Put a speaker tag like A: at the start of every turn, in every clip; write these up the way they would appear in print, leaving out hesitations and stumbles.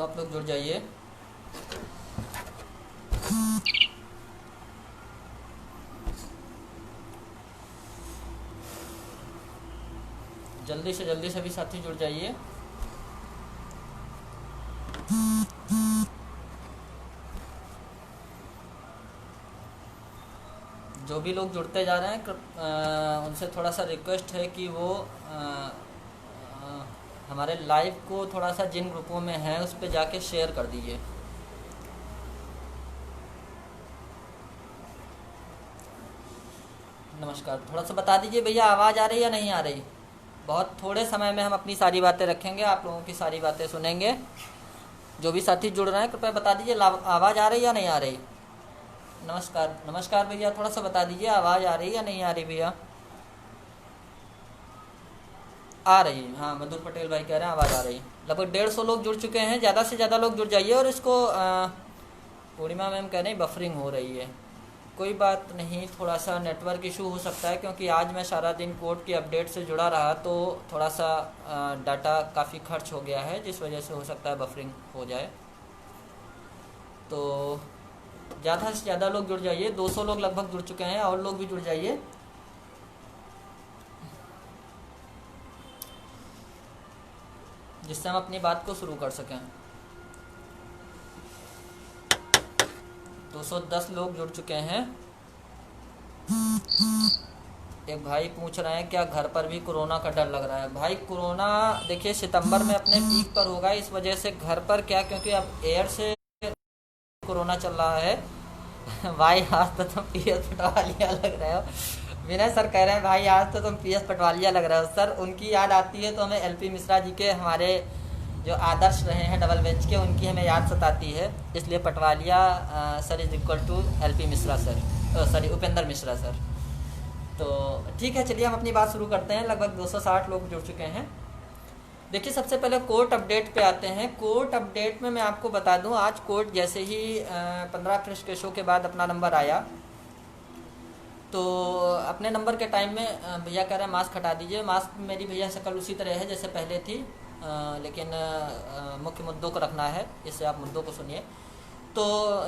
A: आप लोग जुड़ जाइए। जल्दी से जल्दी सभी साथी जुड़ जाइए। जो भी लोग जुड़ते जा रहे हैं उनसे थोड़ा सा रिक्वेस्ट है कि वो हमारे लाइव को थोड़ा सा जिन ग्रुपों में है उस पर जाके शेयर कर दीजिए। नमस्कार, थोड़ा सा बता दीजिए भैया आवाज़ आ रही है या नहीं आ रही। बहुत थोड़े समय में हम अपनी सारी बातें रखेंगे, आप लोगों की सारी बातें सुनेंगे। जो भी साथी जुड़ रहे हैं कृपया बता दीजिए आवाज़ आ रही है या नहीं आ रही। नमस्कार नमस्कार भैया, थोड़ा सा बता दीजिए आवाज़ आ रही है या नहीं आ रही भैया। आ रही है, हाँ मधुर पटेल भाई कह रहे हैं आवाज़ आ रही है। लगभग 150 लोग जुड़ चुके हैं, ज़्यादा से ज़्यादा लोग जुड़ जाइए। और इसको पूर्णिमा मैम कह रहे हैं बफरिंग हो रही है, कोई बात नहीं, थोड़ा सा नेटवर्क इशू हो सकता है क्योंकि आज मैं सारा दिन कोड की अपडेट से जुड़ा रहा तो थोड़ा सा डाटा काफ़ी खर्च हो गया है, जिस वजह से हो सकता है बफरिंग हो जाए। तो ज़्यादा से ज़्यादा लोग जुड़ जाइए, 200 लोग लगभग जुड़ चुके हैं, और लोग भी जुड़ जाइए। जिससे हम अपनी बात को शुरू कर सकें। 210 लोग जुड़ चुके हैं। एक भाई पूछ रहे हैं क्या घर पर भी कोरोना का डर लग रहा है। भाई कोरोना देखिए सितंबर में अपने पीक पर होगा, इस वजह से घर पर क्या, क्योंकि अब एयर से कोरोना चल रहा है। भाई आज तो तुम पीएस पटवालिया लग रहे हो। विनय सर कह रहे हैं भाई आज तो तुम पीएस पटवालिया लग रहे हो। सर उनकी याद आती है तो हमें एलपी मिश्रा जी के, हमारे जो आदर्श रहे हैं डबल बेंच के, उनकी हमें याद सताती है, इसलिए Patwalia sir is equal to LP Mishra sir, sorry Upendra Mishra sir. तो ठीक है, चलिए हम अपनी बात शुरू करते हैं। लगभग 260 लोग जुड़ चुके हैं। देखिए सबसे पहले कोर्ट अपडेट पे आते हैं। कोर्ट अपडेट में मैं आपको बता दूं, आज कोर्ट जैसे ही 15 फ्रेश केसों के बाद अपना नंबर आया तो अपने नंबर के टाइम में भैया कह रहे हैं मास्क हटा दीजिए। मास्क मेरी भैया शक्ल उसी तरह है जैसे पहले थी, लेकिन मुख्य मुद्दों को रखना है, इससे आप मुद्दों को सुनिए। तो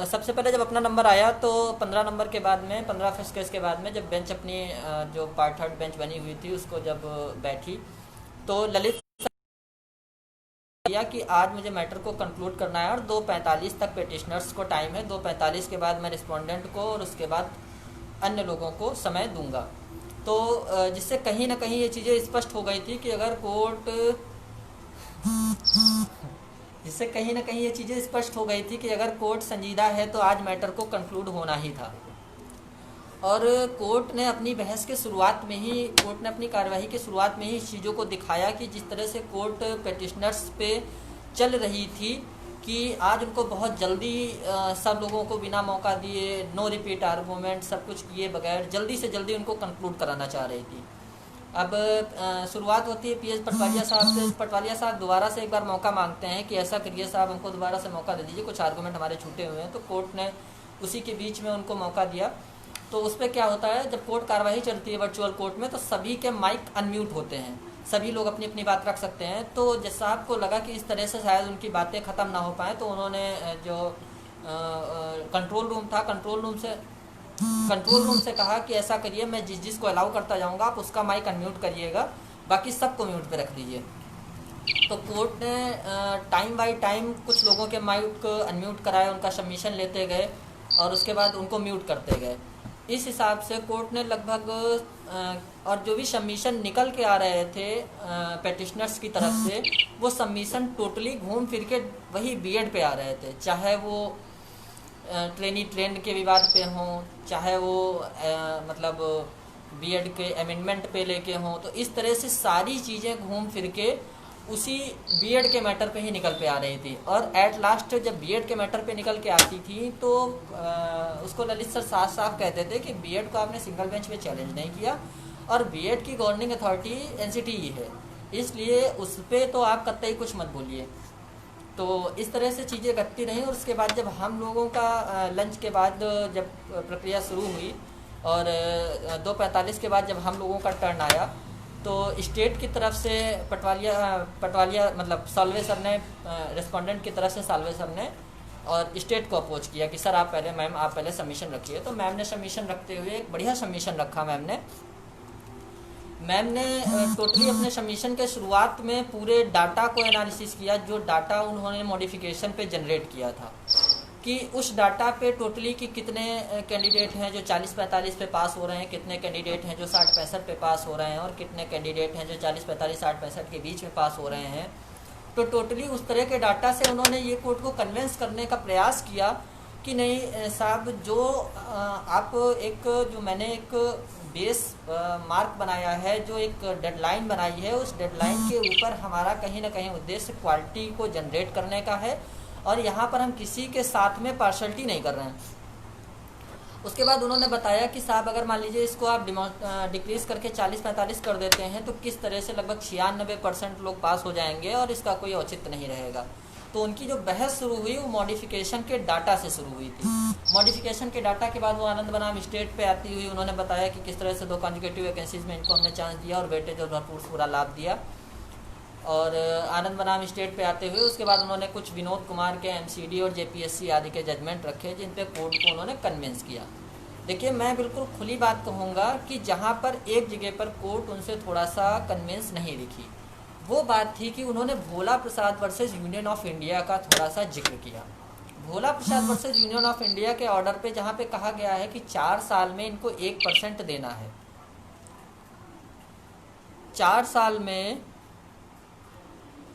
A: सबसे पहले जब अपना नंबर आया तो 15 नंबर के बाद में, 15 फर्स्ट केस के बाद में, जब बेंच अपनी जो पार्ट थर्ड बेंच बनी हुई थी उसको जब बैठी तो ललित किया कि आज मुझे मैटर को कंक्लूड करना है और 2:45 तक पेटिशनर्स को टाइम है, 2:45 के बाद मैं रिस्पोंडेंट को और उसके बाद अन्य लोगों को समय दूंगा। तो जिससे कहीं ना कहीं ये चीज़ें स्पष्ट हो गई थी कि अगर कोर्ट, जिससे कहीं ना कहीं ये चीज़ें स्पष्ट हो गई थी कि अगर कोर्ट संजीदा है तो आज मैटर को कंक्लूड होना ही था। और कोर्ट ने अपनी बहस के शुरुआत में ही, कोर्ट ने अपनी कार्यवाही के शुरुआत में ही इस चीज़ों को दिखाया कि जिस तरह से कोर्ट पेटिशनर्स पे चल रही थी कि आज उनको बहुत जल्दी सब लोगों को बिना मौका दिए, नो रिपीट आर्गूमेंट, सब कुछ किए बगैर जल्दी से जल्दी उनको कंक्लूड कराना चाह रही थी। अब शुरुआत होती है पीएस पटवालिया साहब से। पटवालिया साहब दोबारा से एक बार मौका मांगते हैं कि ऐसा करिए साहब, हमको दोबारा से मौका दे दीजिए, कुछ आर्गूमेंट हमारे छूटे हुए हैं। तो कोर्ट ने उसी के बीच में उनको मौका दिया। तो उस पर क्या होता है, जब कोर्ट कार्यवाही चलती है वर्चुअल कोर्ट में तो सभी के माइक अनम्यूट होते हैं, सभी लोग अपनी अपनी बात रख सकते हैं। तो जज साहब को लगा कि इस तरह से शायद उनकी बातें ख़त्म ना हो पाएँ, तो उन्होंने जो कंट्रोल रूम था, कंट्रोल रूम से कहा कि ऐसा करिए, मैं जिसको अलाउ करता जाऊंगा आप उसका माइक अनम्यूट करिएगा, बाकी सबको म्यूट पे रख दीजिए। तो कोर्ट ने टाइम बाय टाइम कुछ लोगों के माइक अनम्यूट कराए, उनका सबमिशन लेते गए और उसके बाद उनको म्यूट करते गए। इस हिसाब से कोर्ट ने लगभग और जो भी सबमिशन निकल के आ रहे थे पेटिशनर्स की तरफ से, वो सबमिशन टोटली घूम फिर के वही बीएड पे आ रहे थे, चाहे वो ट्रेनी ट्रेंड के विवाद पे हों, चाहे वो मतलब बीएड के अमेंडमेंट पे लेके हों। तो इस तरह से सारी चीज़ें घूम फिर के उसी बीएड के मैटर पे ही निकल पे आ रही थी। और एट लास्ट जब बीएड के मैटर पे निकल के आती थी तो उसको ललित सर साफ साफ कहते थे कि बीएड को आपने सिंगल बेंच पे चैलेंज नहीं किया और बीएड की गवर्निंग अथॉरिटी एनसीटी ही है, इसलिए उस पर तो आप कतई कुछ मत बोलिए। तो इस तरह से चीज़ें घटती रहीं। और उसके बाद जब हम लोगों का लंच के बाद जब प्रक्रिया शुरू हुई और 2:45 के बाद जब हम लोगों का टर्न आया तो स्टेट की तरफ से पटवालिया मतलब साल्वे सर ने रिस्पोंडेंट की तरफ से साल्वे सर ने और स्टेट को अप्रोच किया कि सर आप पहले सबमिशन रखिए। तो मैम ने सबमिशन रखते हुए एक बढ़िया सबमिशन रखा। मैम ने टोटली अपने सबमिशन के शुरुआत में पूरे डाटा को एनालिसिस किया, जो डाटा उन्होंने मॉडिफिकेशन पे जनरेट किया था, कि उस डाटा पे टोटली कि कितने कैंडिडेट हैं जो 40-45 पे पास हो रहे हैं, कितने कैंडिडेट हैं जो 60-65 पे पास हो रहे हैं, और कितने कैंडिडेट हैं जो 40-45 60-65 के बीच में पास हो रहे हैं। तो टोटली उस तरह के डाटा से उन्होंने ये कोर्ट को कन्विंस करने का प्रयास किया कि नहीं साहब, जो आप जो मैंने एक बेस मार्क बनाया है, जो एक डेडलाइन बनाई है, उस डेडलाइन के ऊपर हमारा कहीं ना कहीं उद्देश्य क्वालिटी को जनरेट करने का है, और यहाँ पर हम किसी के साथ में पार्शलिटी नहीं कर रहे हैं। उसके बाद उन्होंने बताया कि साहब अगर मान लीजिए इसको आप डिक्रीज़ करके 40-45 कर देते हैं तो किस तरह से लगभग 96% लोग पास हो जाएंगे और इसका कोई औचित्य नहीं रहेगा। तो उनकी जो बहस शुरू हुई वो मॉडिफिकेशन के डाटा से शुरू हुई थी। मॉडिफिकेशन के डाटा के बाद वो आनंद बनाम स्टेट पे आती हुई उन्होंने बताया कि किस तरह से 2 कॉन्जिक्यूटिव वैकेंसीज में इनको हमने चांस दिया और वेटेज और भरपूर पूरा लाभ दिया। और आनंद बनाम स्टेट पे आते हुए उसके बाद उन्होंने कुछ विनोद कुमार के MCD और JPSC आदि के जजमेंट रखे, जिन पे कोर्ट को उन्होंने कन्विंस किया। देखिए, मैं बिल्कुल खुली बात कहूँगा कि जहाँ पर एक जगह पर कोर्ट उनसे थोड़ा सा कन्विंस नहीं दिखी, वो बात थी कि उन्होंने भोला प्रसाद वर्सेस यूनियन ऑफ इंडिया का थोड़ा सा जिक्र किया। भोला प्रसाद वर्सेस यूनियन ऑफ इंडिया के ऑर्डर पे जहाँ पे कहा गया है कि 4 साल में इनको 1% देना है, 4 साल में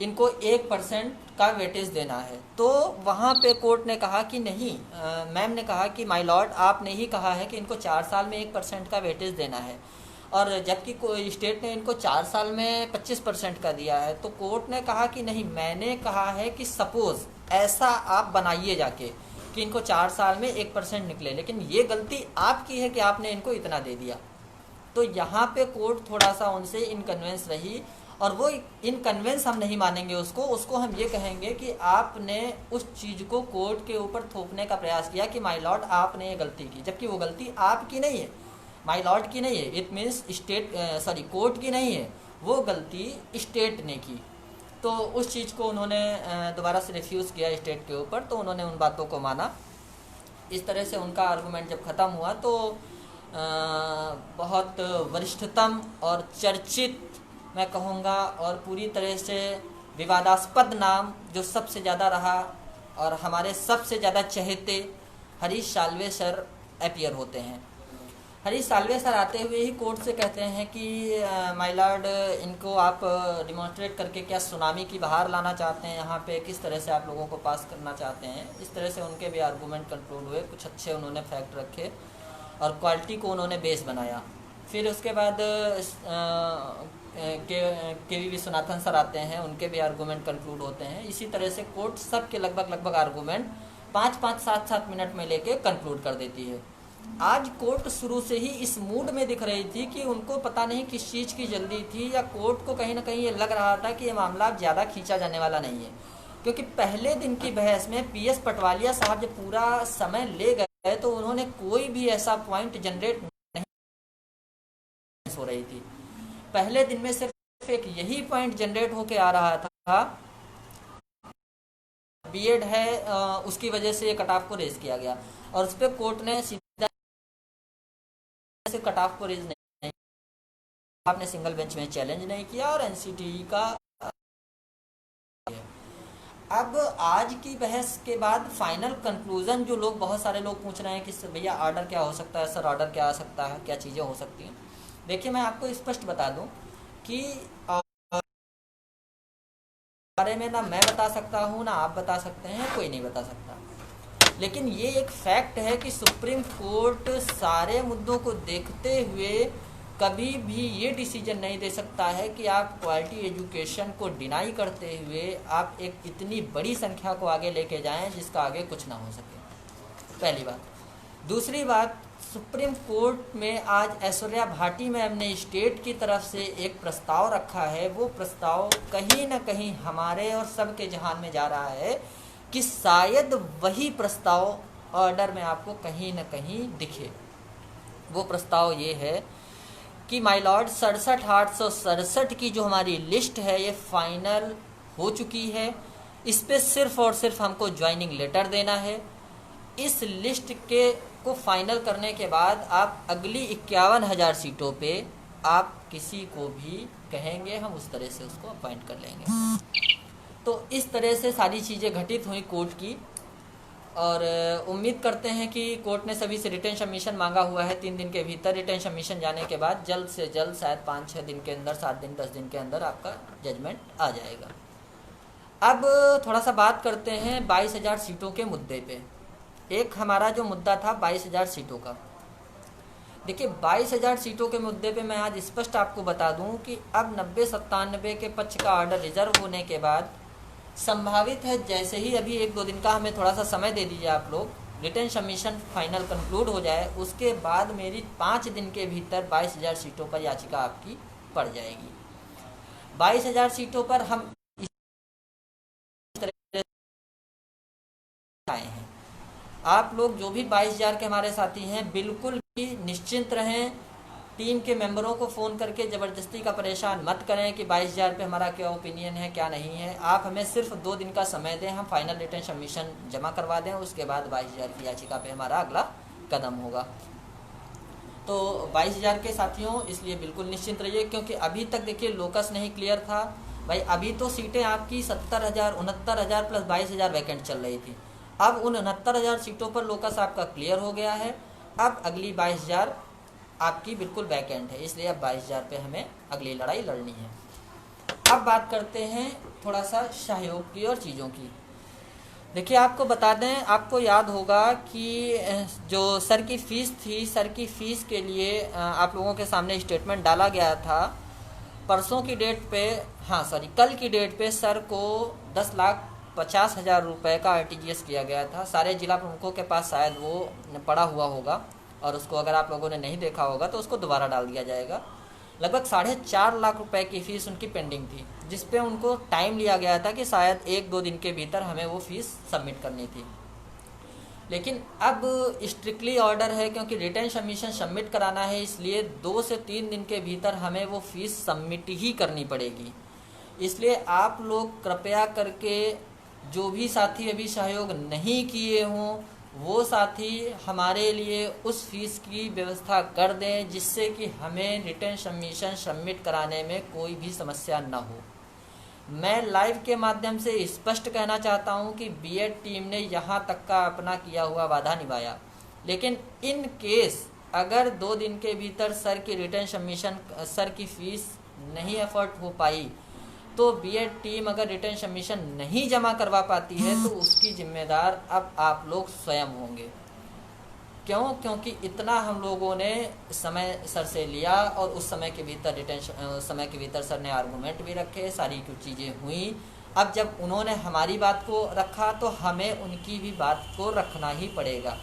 A: इनको 1% का वेटेज देना है। तो वहाँ पे कोर्ट ने कहा कि नहीं, मैम ने कहा कि माय लॉर्ड, आपने ही कहा है कि इनको 4 साल में 1% का वेटेज देना है, और जबकि स्टेट ने इनको 4 साल में 25% का दिया है। तो कोर्ट ने कहा कि नहीं, मैंने कहा है कि सपोज़ ऐसा आप बनाइए जाके कि इनको 4 साल में 1% निकले, लेकिन ये गलती आपकी है कि आपने इनको इतना दे दिया। तो यहाँ पे कोर्ट थोड़ा सा उनसे इनकन्वेंस रही, और वो इनकन्वेंस हम नहीं मानेंगे उसको हम ये कहेंगे कि आपने उस चीज़ को कोर्ट के ऊपर थोपने का प्रयास किया कि माय लॉर्ड आपने ये गलती की, जबकि वो गलती आपकी नहीं है, माय लॉर्ड की नहीं है, इट मीन्स कोर्ट की नहीं है, वो गलती स्टेट ने की। तो उस चीज़ को उन्होंने दोबारा से रिफ्यूज़ किया स्टेट के ऊपर, तो उन्होंने उन बातों को माना। इस तरह से उनका आर्गूमेंट जब ख़त्म हुआ तो बहुत वरिष्ठतम और चर्चित, मैं कहूँगा, और पूरी तरह से विवादास्पद नाम जो सबसे ज़्यादा रहा और हमारे सबसे ज़्यादा चहेते हरीश साल्वे सर अपीयर होते हैं। हरीश साल्वे सर आते हुए ही कोर्ट से कहते हैं कि माय लॉर्ड, इनको आप डिमॉन्स्ट्रेट करके क्या सुनामी की बहार लाना चाहते हैं यहाँ पे, किस तरह से आप लोगों को पास करना चाहते हैं। इस तरह से उनके भी आर्गूमेंट कंक्लूड हुए, कुछ अच्छे उन्होंने फैक्ट रखे और क्वालिटी को उन्होंने बेस बनाया। फिर उसके बाद के विश्वनाथन सर आते हैं, उनके भी आर्गूमेंट कंक्लूड होते हैं। इसी तरह से कोर्ट सब के लगभग आर्गूमेंट 5-5, 7-7 मिनट में लेके कंक्लूड कर देती है। आज कोर्ट शुरू से ही इस मूड में दिख रही थी कि उनको पता नहीं किस चीज़ की जल्दी थी, या कोर्ट को कहीं ना कहीं ये लग रहा था कि ये मामला ज़्यादा खींचा जाने वाला नहीं है, क्योंकि पहले दिन की बहस में PS पटवालिया साहब जब पूरा समय ले गए तो उन्होंने कोई भी ऐसा पॉइंट जनरेट नहीं हो रही थी। पहले दिन में सिर्फ एक यही पॉइंट जनरेट होके आ रहा था, बीएड है, उसकी वजह से ये कट ऑफ को रेज किया गया, और उस पर कोर्ट ने सीधा से कट ऑफ को रेज नहीं, आपने सिंगल बेंच में चैलेंज नहीं किया, और NCTE का। अब आज की बहस के बाद फाइनल कंक्लूजन जो लोग, बहुत सारे लोग पूछ रहे हैं कि भैया ऑर्डर क्या हो सकता है, सर ऑर्डर क्या आ सकता है, क्या चीज़ें हो सकती हैं। देखिए, मैं आपको स्पष्ट बता दूं कि बारे में ना मैं बता सकता हूं, ना आप बता सकते हैं, कोई नहीं बता सकता। लेकिन ये एक फैक्ट है कि सुप्रीम कोर्ट सारे मुद्दों को देखते हुए कभी भी ये डिसीजन नहीं दे सकता है कि आप क्वालिटी एजुकेशन को डिनाई करते हुए आप एक इतनी बड़ी संख्या को आगे लेके जाएं जिसका आगे कुछ ना हो सके, पहली बात। दूसरी बात, सुप्रीम कोर्ट में आज ऐश्वर्या भाटी मैम ने स्टेट की तरफ से एक प्रस्ताव रखा है। वो प्रस्ताव कहीं ना कहीं हमारे और सबके जहान में जा रहा है कि शायद वही प्रस्ताव ऑर्डर में आपको कहीं ना कहीं दिखे। वो प्रस्ताव ये है कि माय लॉर्ड 67,867 की जो हमारी लिस्ट है ये फाइनल हो चुकी है। इस पे सिर्फ और सिर्फ हमको ज्वाइनिंग लेटर देना है। इस लिस्ट के को फाइनल करने के बाद आप अगली 51,000 सीटों पे आप किसी को भी कहेंगे, हम उस तरह से उसको अपॉइंट कर लेंगे। तो इस तरह से सारी चीज़ें घटित हुई कोर्ट की, और उम्मीद करते हैं कि कोर्ट ने सभी से रिटर्न सबमिशन मांगा हुआ है 3 दिन के भीतर। रिटर्न सबमिशन जाने के बाद जल्द से जल्द, शायद 5-6 दिन के अंदर, 7 दिन 10 दिन के अंदर आपका जजमेंट आ जाएगा। अब थोड़ा सा बात करते हैं 22,000 सीटों के मुद्दे पे। एक हमारा जो मुद्दा था 22,000 सीटों का, देखिए 22,000 सीटों के मुद्दे पे मैं आज स्पष्ट आपको बता दूं कि अब 90-97 के पक्ष का ऑर्डर रिजर्व होने के बाद संभावित है, जैसे ही अभी 1-2 दिन का हमें थोड़ा सा समय दे दीजिए आप लोग, रिटर्न सबमिशन फाइनल कंक्लूड हो जाए, उसके बाद मेरी 5 दिन के भीतर 22,000 सीटों पर याचिका आपकी पड़ जाएगी। 22,000 सीटों पर हम इस तरह आए हैं। आप लोग जो भी 22,000 के हमारे साथी हैं, बिल्कुल भी निश्चिंत रहें। टीम के मेंबरों को फ़ोन करके ज़बरदस्ती का परेशान मत करें कि 22,000 पे हमारा क्या ओपिनियन है, क्या नहीं है। आप हमें सिर्फ 2 दिन का समय दें, हम फाइनल रिटर्न सबमिशन जमा करवा दें, उसके बाद 22,000 की याचिका पे हमारा अगला कदम होगा। तो 22,000 के साथियों इसलिए बिल्कुल निश्चिंत रहिए, क्योंकि अभी तक देखिए लोकस नहीं क्लियर था भाई। अभी तो सीटें आपकी 70,000, 69,000 प्लस 22,000 वैकेंट चल रही थी। अब उन 69,000 सीटों पर लोकस आपका क्लियर हो गया है। अब अगली 22,000 आपकी बिल्कुल वैकेंट है, इसलिए अब 22,000 पे हमें अगली लड़ाई लड़नी है। अब बात करते हैं थोड़ा सा सहयोग की और चीज़ों की। देखिए आपको बता दें, आपको याद होगा कि जो सर की फ़ीस थी, सर की फ़ीस के लिए आप लोगों के सामने स्टेटमेंट डाला गया था। परसों की डेट पे, कल की डेट पे सर को 10,50,000 रुपये का RTGS किया गया था। सारे जिला प्रमुखों के पास शायद वो पड़ा हुआ होगा, और उसको अगर आप लोगों ने नहीं देखा होगा तो उसको दोबारा डाल दिया जाएगा। लगभग 4.5 लाख रुपए की फ़ीस उनकी पेंडिंग थी, जिस पे उनको टाइम लिया गया था कि शायद 1-2 दिन के भीतर हमें वो फ़ीस सबमिट करनी थी। लेकिन अब स्ट्रिक्टली ऑर्डर है, क्योंकि रिटर्न सबमिशन सबमिट कराना है, इसलिए 2 से 3 दिन के भीतर हमें वो फ़ीस सबमिट ही करनी पड़ेगी। इसलिए आप लोग कृपया करके, जो भी साथी अभी सहयोग नहीं किए हों, वो साथी हमारे लिए उस फीस की व्यवस्था कर दें, जिससे कि हमें रिटर्न सबमिशन सबमिट कराने में कोई भी समस्या न हो। मैं लाइव के माध्यम से स्पष्ट कहना चाहता हूं कि बीएड टीम ने यहां तक का अपना किया हुआ वादा निभाया, लेकिन इन केस अगर 2 दिन के भीतर सर की रिटर्न सबमिशन, सर की फीस नहीं एफर्ट हो पाई, तो बीएड टीम अगर रिटर्न सबमिशन नहीं जमा करवा पाती है तो उसकी जिम्मेदार अब आप लोग स्वयं होंगे। क्यों? क्योंकि इतना हम लोगों ने समय सर से लिया, और उस समय के भीतर समय के भीतर सर ने आर्गूमेंट भी रखे, सारी कुछ चीज़ें हुई। अब जब उन्होंने हमारी बात को रखा तो हमें उनकी भी बात को रखना ही पड़ेगा।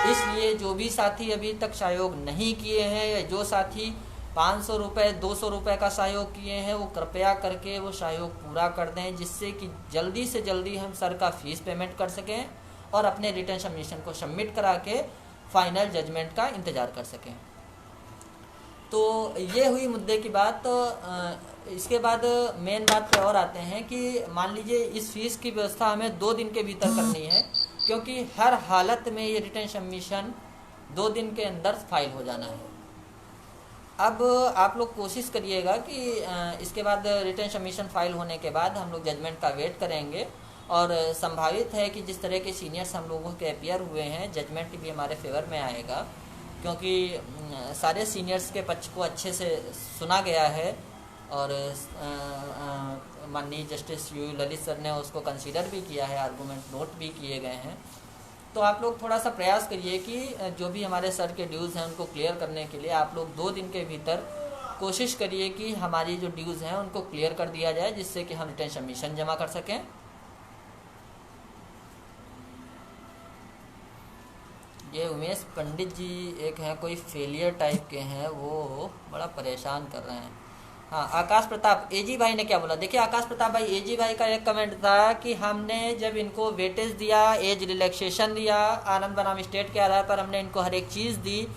A: इसलिए जो भी साथी अभी तक सहयोग नहीं किए हैं, या जो साथी 500 रुपये 200 रुपये का सहयोग किए हैं, वो कृपया करके वो सहयोग पूरा कर दें, जिससे कि जल्दी से जल्दी हम सर का फीस पेमेंट कर सकें और अपने रिटर्न सबमिशन को सबमिट करा के फाइनल जजमेंट का इंतज़ार कर सकें। तो ये हुई मुद्दे की बात। तो इसके बाद मेन बात पे और आते हैं कि मान लीजिए इस फीस की व्यवस्था हमें 2 दिन के भीतर करनी है, क्योंकि हर हालत में ये रिटर्न सबमिशन 2 दिन के अंदर फाइल हो जाना है। अब आप लोग कोशिश करिएगा कि इसके बाद रिटर्न सबमिशन फाइल होने के बाद हम लोग जजमेंट का वेट करेंगे, और संभावित है कि जिस तरह के सीनियर्स हम लोगों के अपियर हुए हैं, जजमेंट भी हमारे फेवर में आएगा, क्योंकि सारे सीनियर्स के पक्ष को अच्छे से सुना गया है, और माननीय जस्टिस यू ललित सर ने उसको कंसीडर भी किया है, आर्गूमेंट नोट भी किए गए हैं। तो आप लोग थोड़ा सा प्रयास करिए कि जो भी हमारे सर के ड्यूज़ हैं उनको क्लियर करने के लिए आप लोग 2 दिन के भीतर कोशिश करिए कि हमारी जो ड्यूज़ हैं उनको क्लियर कर दिया जाए, जिससे कि हम रिटर्न सबमिशन जमा कर सकें। ये उमेश पंडित जी एक हैं, कोई फेलियर टाइप के हैं, वो बड़ा परेशान कर रहे हैं। हाँ, आकाश प्रताप एजी भाई ने क्या बोला, देखिए आकाश प्रताप भाई, एजी भाई का एक कमेंट था कि हमने जब इनको वेटेज दिया, एज रिलैक्सेशन दिया, आनंद बनाम स्टेट के आधार पर हमने इनको हर एक चीज़ दी,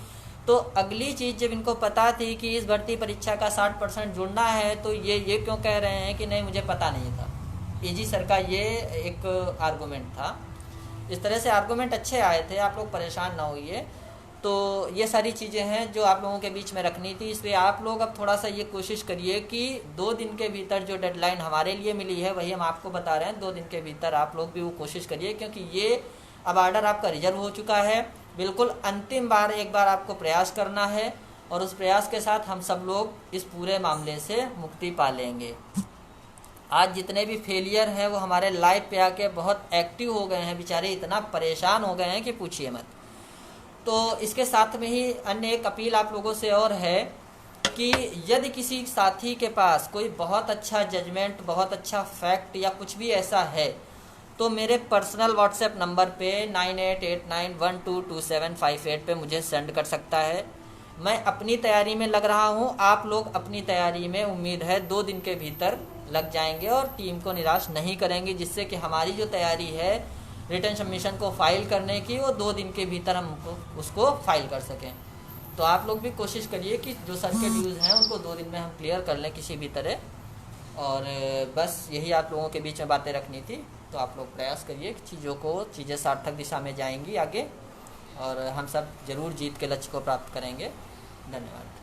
A: तो अगली चीज़ जब इनको पता थी कि इस भर्ती परीक्षा का 60% जुड़ना है, तो ये क्यों कह रहे हैं कि नहीं मुझे पता नहीं था। एजी सर का ये एक आर्गूमेंट था। इस तरह से आर्गूमेंट अच्छे आए थे, आप लोग परेशान ना होइए। तो ये सारी चीज़ें हैं जो आप लोगों के बीच में रखनी थी। इसलिए आप लोग अब थोड़ा सा ये कोशिश करिए कि 2 दिन के भीतर जो डेडलाइन हमारे लिए मिली है वही हम आपको बता रहे हैं, 2 दिन के भीतर आप लोग भी वो कोशिश करिए, क्योंकि ये अब ऑर्डर आपका रिजर्व हो चुका है। बिल्कुल अंतिम बार एक बार आपको प्रयास करना है, और उस प्रयास के साथ हम सब लोग इस पूरे मामले से मुक्ति पा लेंगे। आज जितने भी फेलियर हैं वो हमारे लाइव पे आके बहुत एक्टिव हो गए हैं, बेचारे इतना परेशान हो गए हैं कि पूछिए मत। तो इसके साथ में ही अन्य एक अपील आप लोगों से और है कि यदि किसी साथी के पास कोई बहुत अच्छा जजमेंट, बहुत अच्छा फैक्ट या कुछ भी ऐसा है, तो मेरे पर्सनल व्हाट्सएप नंबर पे 9889122758 पे मुझे सेंड कर सकता है। मैं अपनी तैयारी में लग रहा हूँ, आप लोग अपनी तैयारी में उम्मीद है 2 दिन के भीतर लग जाएंगे और टीम को निराश नहीं करेंगे, जिससे कि हमारी जो तैयारी है रिटर्न सबमिशन को फाइल करने की, वो 2 दिन के भीतर हम उसको फाइल कर सकें। तो आप लोग भी कोशिश करिए कि जो सर के व्यूज़ हैं उनको 2 दिन में हम क्लियर कर लें किसी भी तरह। और बस यही आप लोगों के बीच में बातें रखनी थी। तो आप लोग प्रयास करिए कि चीज़ें सार्थक दिशा में जाएंगी आगे, और हम सब ज़रूर जीत के लक्ष्य को प्राप्त करेंगे। धन्यवाद।